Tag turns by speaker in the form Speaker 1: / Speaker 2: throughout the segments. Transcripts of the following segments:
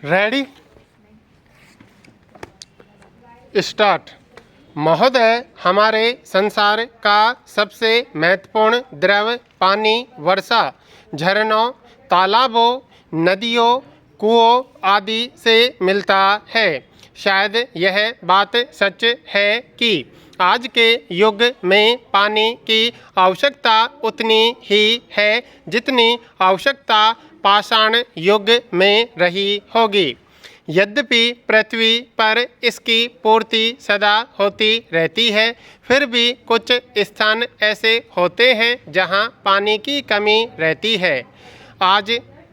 Speaker 1: Ready start. महोदय, हमारे संसार का सबसे महत्वपूर्ण द्रव पानी वर्षा, झरनों, तालाबों, नदियों, कुओं आदि से मिलता है। शायद यह बात सच है कि आज के युग में पानी की आवश्यकता उतनी ही है जितनी आवश्यकता पाषाण युग में रही होगी। यद्यपि पृथ्वी पर इसकी पूर्ति सदा होती रहती है, फिर भी कुछ स्थान ऐसे होते हैं जहां पानी की कमी रहती है। आज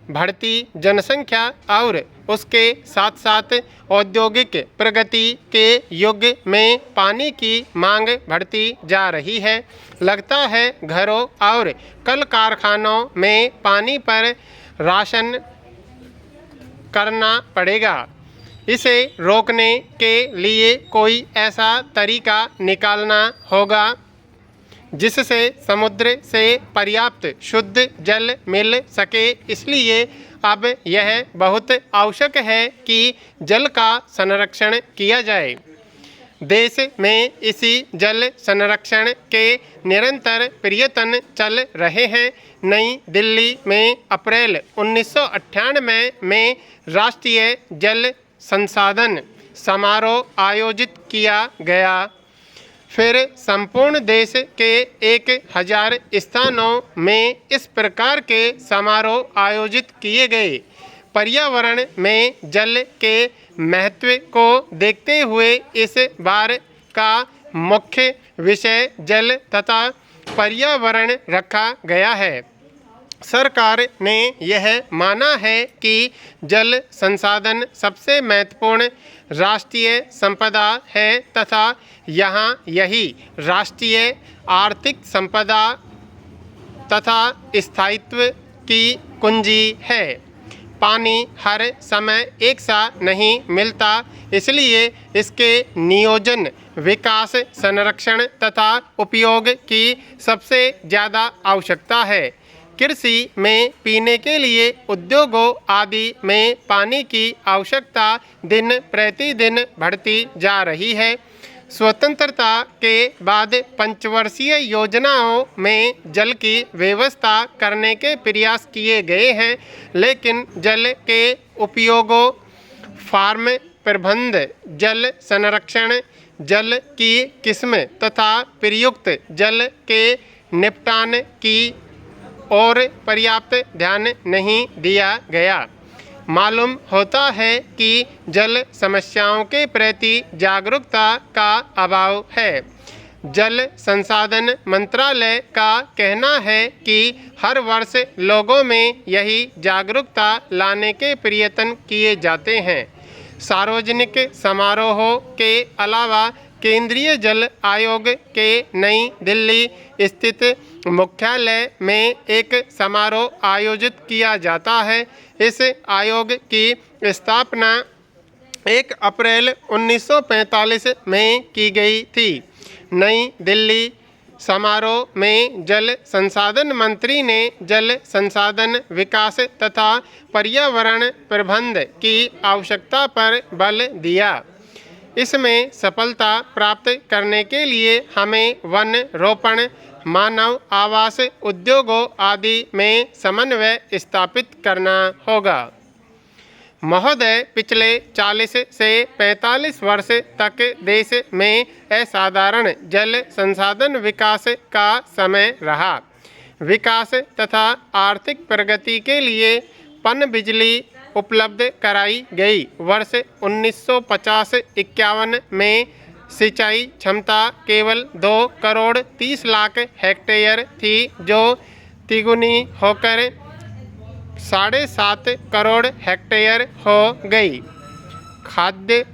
Speaker 1: बढ़ती जनसंख्या और उसके साथ साथ औद्योगिक प्रगति के युग में पानी की मांग बढ़ती जा रही है। लगता है घरों और कल कारखानों में पानी पर राशन करना पड़ेगा। इसे रोकने के लिए कोई ऐसा तरीका निकालना होगा जिससे समुद्र से पर्याप्त शुद्ध जल मिल सके। इसलिए अब यह बहुत आवश्यक है कि जल का संरक्षण किया जाए। देश में इसी जल संरक्षण के निरंतर प्रयत्न चल रहे हैं। नई दिल्ली में अप्रैल 1998 में राष्ट्रीय जल संसाधन समारोह आयोजित किया गया। फिर संपूर्ण देश के 1000 स्थानों में इस प्रकार के समारोह आयोजित किए गए। पर्यावरण में जल के महत्व को देखते हुए इस बार का मुख्य विषय जल तथा पर्यावरण रखा गया है। सरकार ने यह माना है कि जल संसाधन सबसे महत्वपूर्ण राष्ट्रीय संपदा है तथा यहाँ यही राष्ट्रीय आर्थिक संपदा तथा स्थायित्व की कुंजी है। पानी हर समय एक सा नहीं मिलता, इसलिए इसके नियोजन, विकास, संरक्षण तथा उपयोग की सबसे ज़्यादा आवश्यकता है। कृषि में, पीने के लिए, उद्योगों आदि में पानी की आवश्यकता दिन प्रतिदिन बढ़ती जा रही है। स्वतंत्रता के बाद पंचवर्षीय योजनाओं में जल की व्यवस्था करने के प्रयास किए गए हैं, लेकिन जल के उपयोगों, फार्म प्रबंध, जल संरक्षण, जल की किस्म तथा प्रयुक्त जल के निपटान की और पर्याप्त ध्यान नहीं दिया गया। मालूम होता है कि जल समस्याओं के प्रति जागरूकता का अभाव है। जल संसाधन मंत्रालय का कहना है कि हर वर्ष लोगों में यही जागरूकता लाने के प्रयत्न किए जाते हैं। सार्वजनिक समारोहों के अलावा केंद्रीय जल आयोग के नई दिल्ली स्थित मुख्यालय में एक समारोह आयोजित किया जाता है। इस आयोग की स्थापना 1 अप्रैल 1945 में की गई थी। नई दिल्ली समारोह में जल संसाधन मंत्री ने जल संसाधन विकास तथा पर्यावरण प्रबंध की आवश्यकता पर बल दिया। इसमें सफलता प्राप्त करने के लिए हमें वन रोपण, मानव आवास, उद्योगों आदि में समन्वय स्थापित करना होगा। महोदय, पिछले 40 से 45 वर्ष तक देश में असाधारण जल संसाधन विकास का समय रहा। विकास तथा आर्थिक प्रगति के लिए पनबिजली उपलब्ध कराई गई। वर्ष 1950-51 में सिंचाई क्षमता केवल 2 करोड़ 30 लाख हेक्टेयर थी, जो तिगुनी होकर 7.5 करोड़ हेक्टेयर हो गई। खाद्य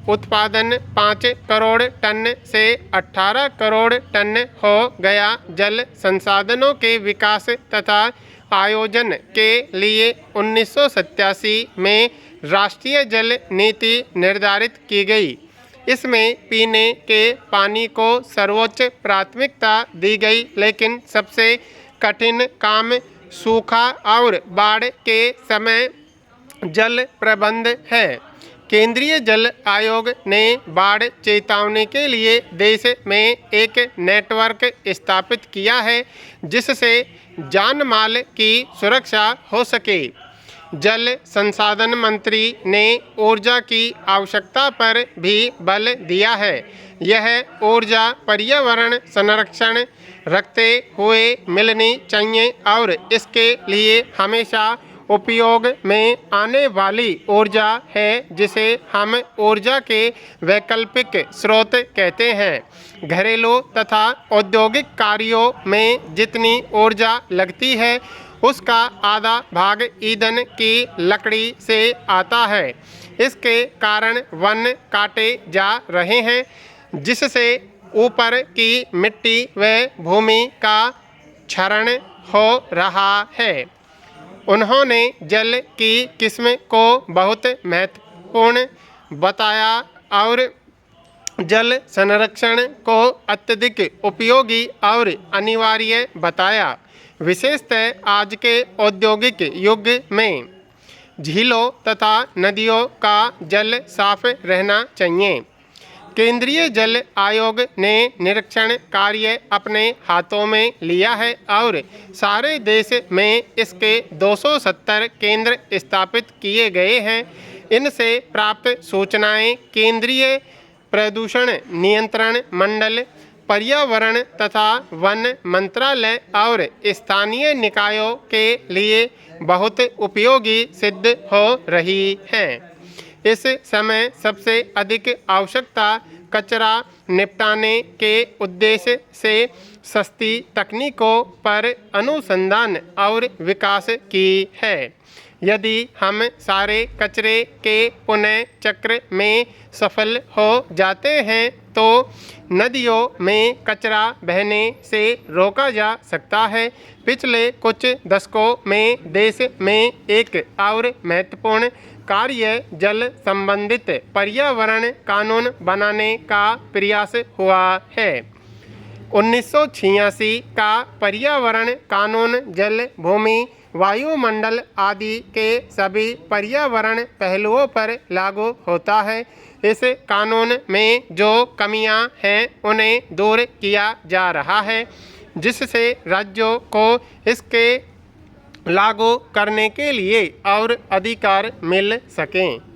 Speaker 1: उत्पादन 5 करोड़ टन से 18 करोड़ टन हो गया। जल संसाधनों के विकास तथा आयोजन के लिए 1987 में राष्ट्रीय जल नीति निर्धारित की गई। इसमें पीने के पानी को सर्वोच्च प्राथमिकता दी गई, लेकिन सबसे कठिन काम सूखा और बाढ़ के समय जल प्रबंध है। केंद्रीय जल आयोग ने बाढ़ चेतावनी के लिए देश में एक नेटवर्क स्थापित किया है, जिससे जान माल की सुरक्षा हो सके। जल संसाधन मंत्री ने ऊर्जा की आवश्यकता पर भी बल दिया है। यह ऊर्जा पर्यावरण संरक्षण रखते हुए मिलनी चाहिए और इसके लिए हमेशा उपयोग में आने वाली ऊर्जा है, जिसे हम ऊर्जा के वैकल्पिक स्रोत कहते हैं। घरेलू तथा औद्योगिक कार्यों में जितनी ऊर्जा लगती है, उसका आधा भाग ईंधन की लकड़ी से आता है। इसके कारण वन काटे जा रहे हैं, जिससे ऊपर की मिट्टी व भूमि का क्षरण हो रहा है। उन्होंने जल की किस्म को बहुत महत्वपूर्ण बताया और जल संरक्षण को अत्यधिक उपयोगी और अनिवार्य बताया। विशेषतः आज के औद्योगिक युग में झीलों तथा नदियों का जल साफ रहना चाहिए। केंद्रीय जल आयोग ने निरीक्षण कार्य अपने हाथों में लिया है और सारे देश में इसके 270 केंद्र स्थापित किए गए हैं। इनसे प्राप्त सूचनाएं केंद्रीय प्रदूषण नियंत्रण मंडल, पर्यावरण तथा वन मंत्रालय और स्थानीय निकायों के लिए बहुत उपयोगी सिद्ध हो रही हैं। इस समय सबसे अधिक आवश्यकता कचरा निपटाने के उद्देश्य से सस्ती तकनीकों पर अनुसंधान और विकास की है। यदि हम सारे कचरे के पुनः चक्र में सफल हो जाते हैं तो नदियों में कचरा बहने से रोका जा सकता है। पिछले कुछ दशकों में देश में एक और महत्वपूर्ण कार्य जल संबंधित पर्यावरण कानून बनाने का प्रयास हुआ है। 1986 का पर्यावरण कानून जल, भूमि, वायुमंडल आदि के सभी पर्यावरण पहलुओं पर लागू होता है। इस कानून में जो कमियां हैं उन्हें दूर किया जा रहा है, जिससे राज्यों को इसके लागू करने के लिए और अधिकार मिल सकें।